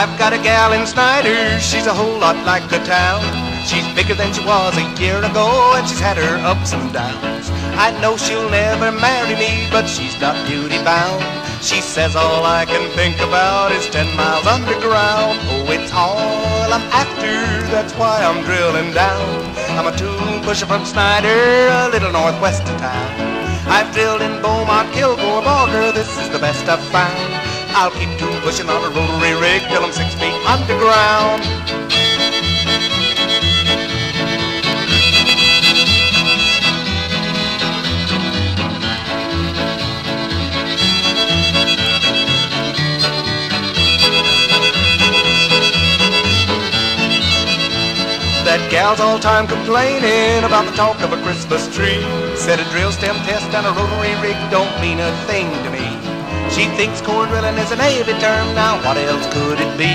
I've got a gal in Snyder, she's a whole lot like the town. She's bigger than she was a year ago, and she's had her ups and downs. I know she'll never marry me, but she's not duty bound. She says all I can think about is 10 miles underground. Oh, it's all I'm after, that's why I'm drilling down. I'm a tool pusher from Snyder, a little northwest of town. I've drilled in Beaumont, Kilgore, Balger, this is the best I've found. I'll keep tool pushing on a rotary rig till I'm 6 feet underground. That gal's all time complaining about the talk of a Christmas tree. Said a drill stem test and a rotary rig don't mean a thing to me. She thinks core drilling is a Navy term, now what else could it be?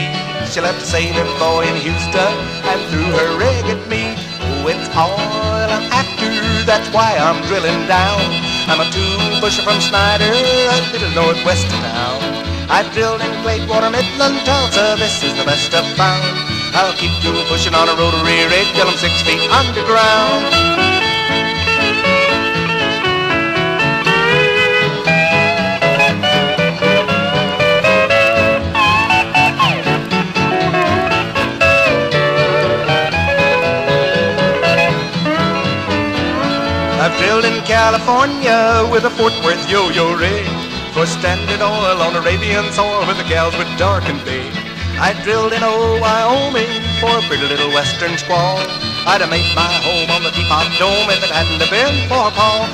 She left a sailor boy in Houston and threw her rig at me. Oh, it's all I'm after, that's why I'm drilling down. I'm a tool pusher from Snyder, a little northwest of town. I've drilled in Gladewater, Midland, Tulsa, this is the best I've found. I'll keep tool pushing on a rotary rig till I'm 6 feet underground. I've drilled in California with a Fort Worth yo-yo rig, for Standard Oil on Arabian soil where the gals would darken big. I drilled in old Wyoming for a pretty little western squaw. I'd have made my home on the Teapot Dome if it hadn't have been for Paul.